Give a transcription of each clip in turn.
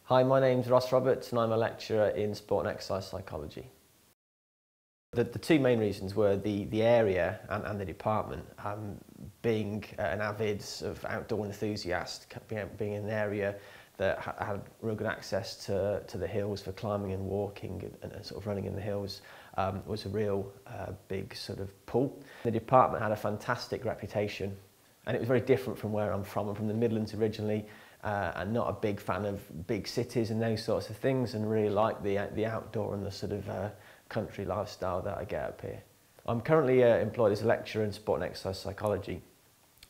Hi, my name's Ross Roberts and I'm a lecturer in sport and exercise psychology. The two main reasons were the area and the department. Being an avid sort of outdoor enthusiast, being in an area that had real good access to the hills for climbing and walking and sort of running in the hills was a real big sort of pull. The department had a fantastic reputation and it was very different from where I'm from. I'm from the Midlands originally and not a big fan of big cities and those sorts of things, and really like the outdoor and the sort of country lifestyle that I get up here. I'm currently employed as a lecturer in sport and exercise psychology.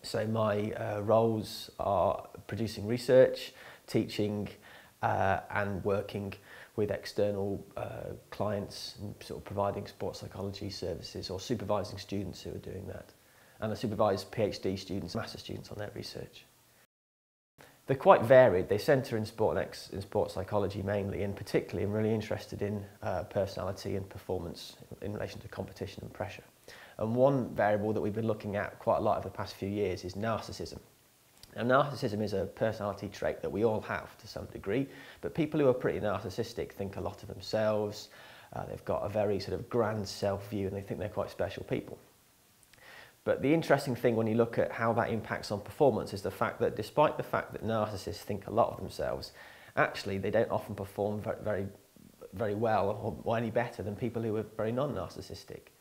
So my roles are producing research, teaching and working with external clients and sort of providing sport psychology services or supervising students who are doing that. And I supervise PhD students, master students on their research. They're quite varied. They centre in sport psychology mainly, and particularly I'm really interested in personality and performance in relation to competition and pressure. And one variable that we've been looking at quite a lot over the past few years is narcissism. Now, narcissism is a personality trait that we all have to some degree, but people who are pretty narcissistic think a lot of themselves, they've got a very sort of grand self-view and they think they're quite special people. But the interesting thing when you look at how that impacts on performance is the fact that despite the fact that narcissists think a lot of themselves, actually they don't often perform very well or any better than people who are very non-narcissistic.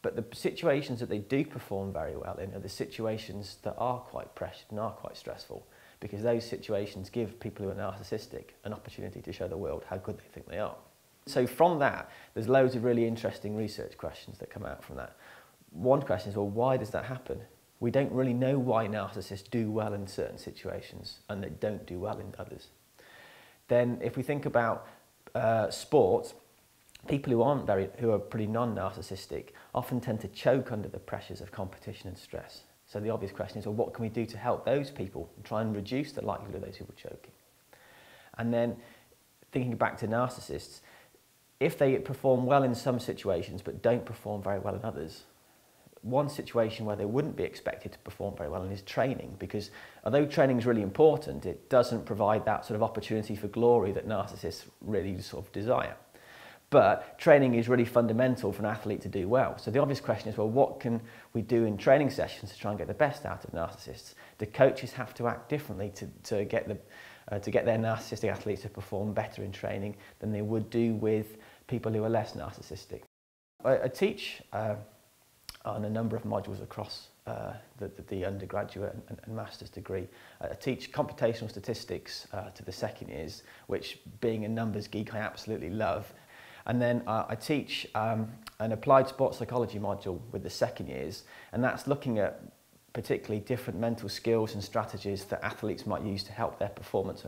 But the situations that they do perform very well in are the situations that are quite pressured and are quite stressful, because those situations give people who are narcissistic an opportunity to show the world how good they think they are. So from that, there's loads of really interesting research questions that come out from that. One question is, well, why does that happen? We don't really know why narcissists do well in certain situations and they don't do well in others. Then if we think about sport, people who are pretty non-narcissistic often tend to choke under the pressures of competition and stress. So the obvious question is, well, what can we do to help those people and try and reduce the likelihood of those people choking? And then thinking back to narcissists, if they perform well in some situations but don't perform very well in others, one situation where they wouldn't be expected to perform very well in is training, because although training is really important, it doesn't provide that sort of opportunity for glory that narcissists really sort of desire. But training is really fundamental for an athlete to do well. So the obvious question is, well, what can we do in training sessions to try and get the best out of narcissists? Do coaches have to act differently to get their narcissistic athletes to perform better in training than they would do with people who are less narcissistic? I teach on a number of modules across the undergraduate and master's degree. I teach computational statistics to the second years, which, being a numbers geek, I absolutely love. And then I teach an applied sports psychology module with the second years, and that's looking at particularly different mental skills and strategies that athletes might use to help their performance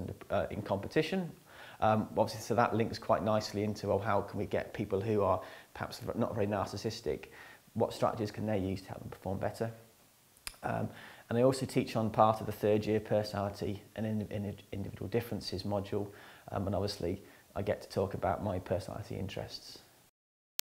in competition. Obviously, so that links quite nicely into, well, how can we get people who are perhaps not very narcissistic, what strategies can they use to help them perform better? And I also teach on part of the third year personality and individual differences module, and obviously I get to talk about my personality interests.